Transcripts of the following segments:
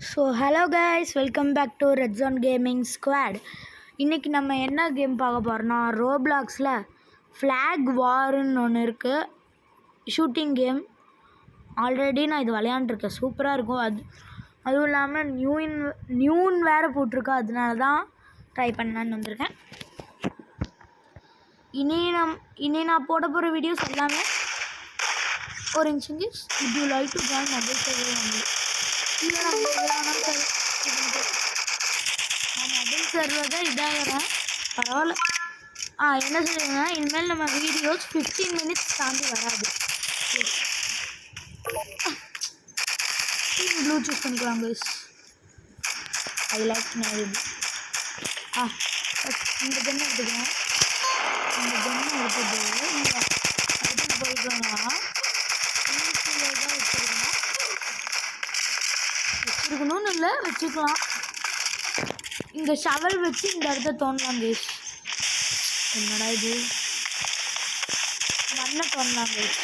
So hello guys, welcome back to red zone gaming squad. இன்றைக்கி நம்ம என்ன game பார்க்க போகிறோம்னா, ரோப்ளாக்ஸில் ஃப்ளாக் வார்னு ஒன்று இருக்குது, ஷூட்டிங் கேம். ஆல்ரெடி நான் இது விளையாண்டுருக்கேன், சூப்பராக இருக்கும். அதுவும் இல்லாமல் நியூன் வேறு போட்டிருக்கேன், அதனால தான் ட்ரை பண்ணலான்னு வந்திருக்கேன். இனி நான் போட போகிற வீடியோஸ் எல்லாமே ஒரு நிமிஷம். It you like to join mobile server only. நான் மொபைல் சர்வர் தான் இதாகிறேன், பரவாயில்ல. என்ன சொல்லுங்கன்னா, இனிமேல் நம்ம வீடியோஸ் 15 மினிட்ஸ் தாண்டி வராது. ப்ளூ சூஸ் பண்ணிக்கலாம் கைஸ். I like navy. இந்த கன்று எடுத்துக்கிறேன். இந்த கன்று எடுத்துட்டு இங்கே அடுத்து போய்க்கோங்கன்னா வச்சுருக்கணும்னு இல்லை, வச்சுக்கலாம். இந்த ஷவல் வச்சு இந்த இடத்த தோணலாம் கைஸ். என்னடா இது, மண்ணை தோணலாம் கைஸ்.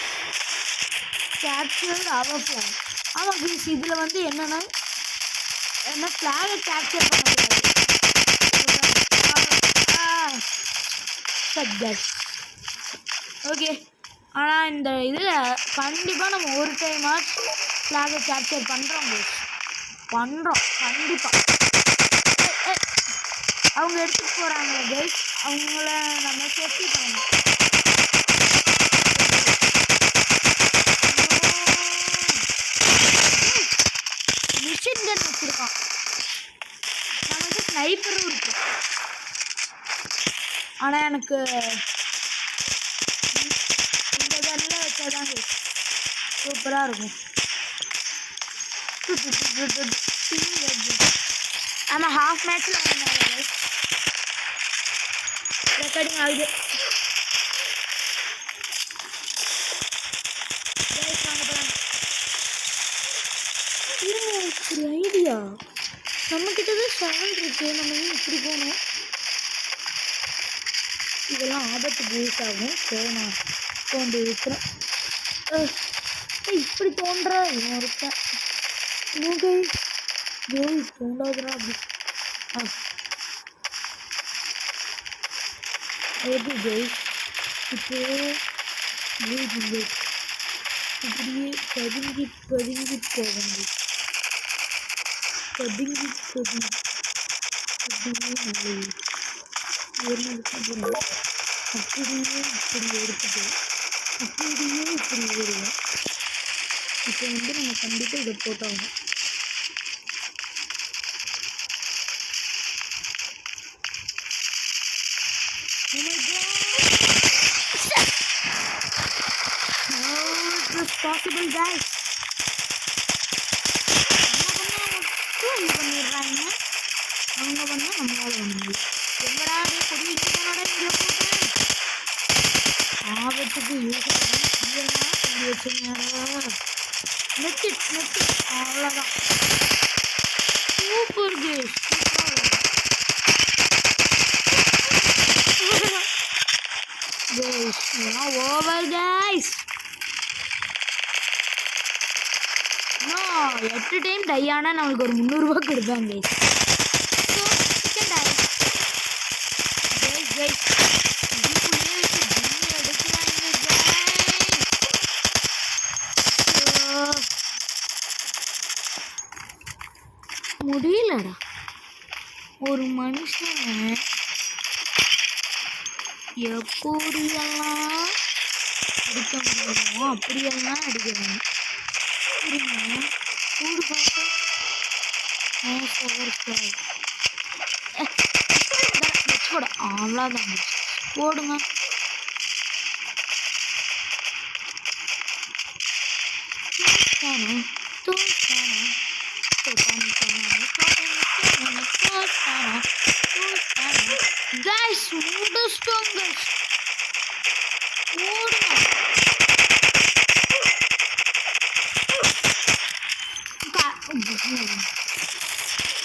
கேப்சர் அவர் ஃப்ளாக். ஆமாம் கைஸ், இதில் வந்து என்னென்னா ஃப்ளாகை கேப்சர் பண்ண முடியாது. ஓகே, ஆனால் இந்த இதில் கண்டிப்பாக நம்ம ஒரு டைம் ஃப்ளாகை கேப்சர் பண்ணுறோம் கைஸ், பண்ணுறோம் கண்டிப்பாக. அவங்க எடுத்துகிட்டு போகிறாங்க கைஸ், அவங்கள நம்ம சேஃப்டி பண்ணணும். மிஷின் கன் வச்சுருக்கான், நமக்கு ஸ்னைப்பரும் இருக்கு. ஆனால் எனக்கு இந்த கன்னில் வச்சாதான் கைஸ் சூப்பராக இருக்கும். ஆமாம், ஹாஃப் மேட்ச்சில் ரெக்கார்டிங் ஆகுது. ஒரு ஐடியா, நம்மக்கிட்ட தான் ஷவல் இருக்கு, நம்ம ஏன் இப்படி போகணும்? இதெல்லாம் ஆபத்துக்கு யூஸ் ஆகும். ஸோ நான் தோண்டி இருக்கிறேன். இப்படி தோன்றா இருக்கேன். தோண்டாதுரா அப்படி. எப்படி கைஸ், இப்படியே இப்படியே பதுங்கி போவாங்க. பதுங்கி அப்படியே நல்லது. அப்படியே இப்படி எடுத்துட்டு அப்படியே இப்படி வருவோம். இப்போ வந்து நம்ம கண்டிப்பாக இதை போட்டாகணும். Possible guys, என்ன பண்ணிடுறாங்க அவங்க பண்ணால் நம்மளால பண்ண. எங்கடா கொடி வச்சுக்கோட இதில் போட்டேன், ஆபத்துக்கு யூஸ் ஆகும். இல்லைன்னா கொடி வச்சுருந்தாடா நெட்டு அவ்வளோதான். Super case, over guys. 8 time tie ஆனால் நம்மளுக்கு ஒரு 300 ரூபா கொடுப்பாங்க. முடியலடா, ஒரு மனுஷன் எப்படியெல்லாம் அடிக்க முடியுமோ அப்படியெல்லாம் அடிக்கணும். கூடு பார்க்க வச்சுக்கூட அவ்வளோதான் போடுங்க. Guys, முடிச்சிட்டோம் guys. ஓடுங்க.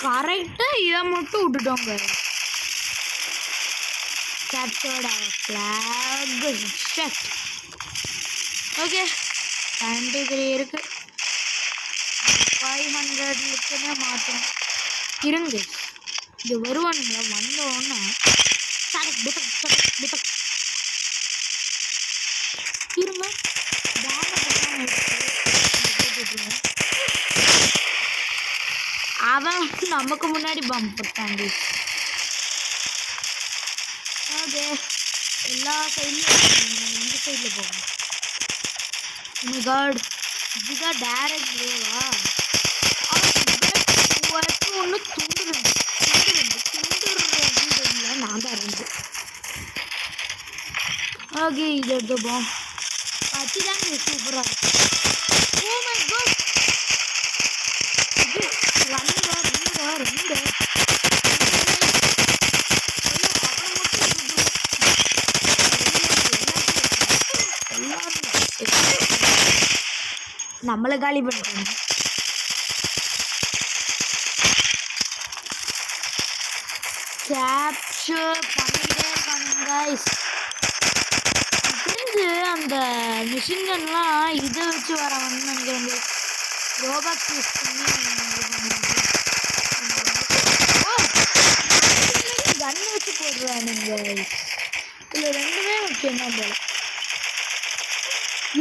கரெக்டாக இதை மட்டும் விட்டுட்டோங்க. Captured our flag. Shut. Okay, 93 இருக்கு. 500க்குன்னு மாற்றணும். இருங்க இது வருவானுங்களா? வந்தோன்னா இருங்க அவன் நமக்கு முன்னாடி பம்ப் போட்டாண்டி. ஓகே எல்லா சைட்லையும் நம்ம இந்த சைடில் போகணும். காட் இதுதான் டேரக்ட் வேவா? ஒன்று துண்டு ரெண்டு நான் தான் ரெண்டு. ஓகே இது எடுத்துப்போம். அதுதாங்க சூப்பராக இருக்கும். ஓ மை காட் ரெண்டு நம்மளை காலி பண்ணுறாங்க. கேப்சர் பண்ணிட்டே இருக்கானுங்க கைஸ். தெரிஞ்சு அந்த மிஷின் கன்லாம் இதை வச்சு வரவன்னு நினைக்கிறேன். ரோபாக்ஸ் யூஸ் பண்ணி கன்று வச்சு போடுறானுங்க. இதில் ரெண்டுமே முக்கியம் தான் போல.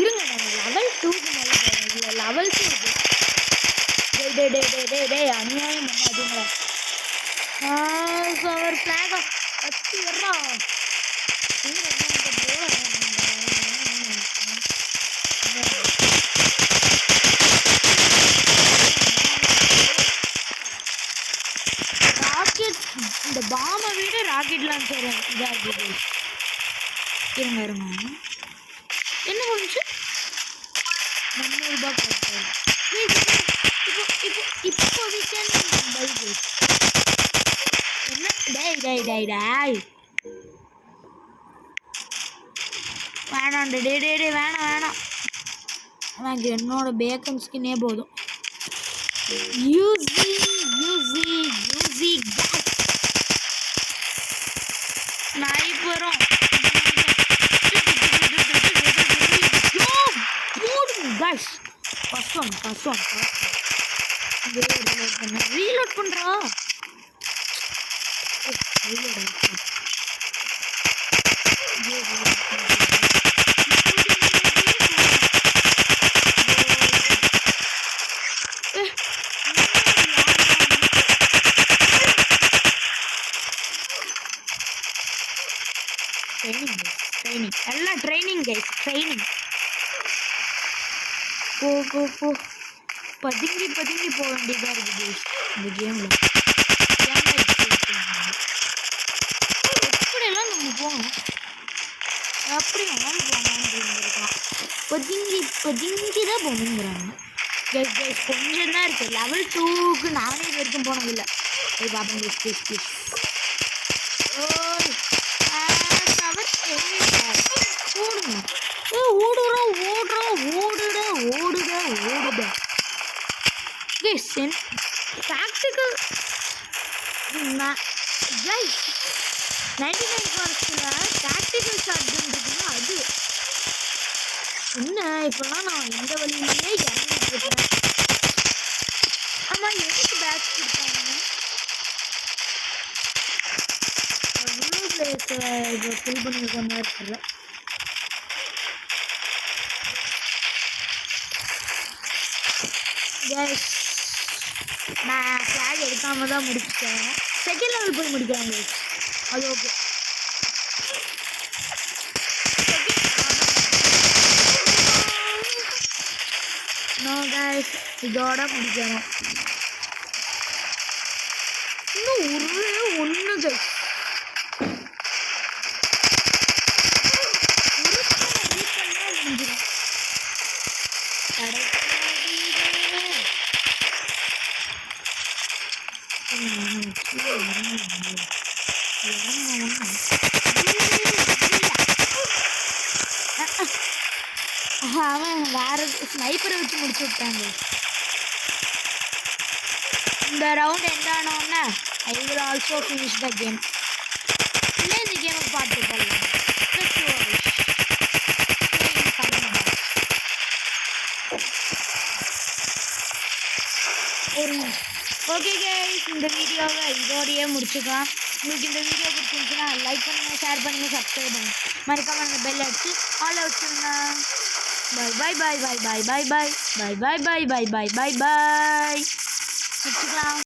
இருங்க நம்ம லெவல் 2க்கு மேலே போகிறோம். இதில் லெவல் 2 இருக்கு. டே அநியாயம் பண்ணாதீங்க. அவர் ஃப்ளாகா வச்சு வர்றோம். ராக்கெட் இந்த பாமை விட ராக்கெட் லான்ச்சர் இதாக இருக்குது. இருங்க என்ன கொஞ்சு 300 ரூபாய் கொடுத்தாரு. இப்போதைக்கு என்ன டேய் வேணாம் டே வேணாம். எனக்கு என்னோட பேக்கன் ஸ்கின்னே போதும். யூசி ஸ்னைப்பரும் guys first one reload பண்றா. ட்ரைனிங் எல்லாம் ட்ரைனிங் கைஸ். ட்ரைனிங் போ பதுங்கி போக வேண்டியதாக இருக்குது இந்த கேமில். எப்படியெல்லாம் நம்ம போகணும் அப்படி வேணாலும் போகலான்னு இருந்திருக்கலாம். பதுங்கி தான் போகணுங்கிறாங்க கைஸ். கொஞ்சம் தான் இருக்குது. லெவல் 2க்கு நானே இது வரைக்கும் போனதில்லை. போய் பார்ப்போம் ப்ளீஸ். ஓடுங்க ஓடுடா கைஸ். ப்ராக்டிக்கல் கைஸ் 99 மார்க்ஸில் ப்ராக்டிக்கல் ஷாட்ன்றதுன்னா அது என்ன? இப்போலாம் நான் இந்த வழியிலேயே இறங்கிட்டு இருக்கேன். ஆமாம் எதுக்கு பேட்ச் கொடுத்தாங்க? அவ்வளோ பிளேஸை இப்போ ஃபில் பண்ணியிருக்க மாதிரி தெரியல. கைஸ் நான் ஃப்ளாக் எடுக்காம தான் முடிச்சிட்டேன். செகண்ட் லெவல் போய் முடிக்கிறாங்க அது ஓகே. நோ கைஸ் இதோட முடிக்கணும். இன்னும் ஒன்று கைஸ். முடிஞ்சிடும். அவன் வேற ஸ்னைப்பரை வச்சு முடிச்சு விட்டாங்க. இந்த ரவுண்ட் எண்ட் ஆனோடனே I will also finish the game. இல்லை இந்த கேமை பார்த்து போடலாம். ஓகே கைஸ், இந்த வீடியோவை இதோடையே முடிச்சுக்கலாம். உங்களுக்கு இந்த வீடியோ பிடிச்சிருந்துச்சுன்னா லைக் பண்ணுங்கள், ஷேர் பண்ணுங்கள், சப்ஸ்கிரைப் பண்ணுங்கள். மறக்காமல் அந்த பெல் அடிச்சு ஆல் வச்சுருங்க. பாய் பாய் பாய் பாய் பாய் பாய் பாய் பாய் பாய் பாய் பாய் பாய் பாய் பாய். முடிச்சுக்கலாம்.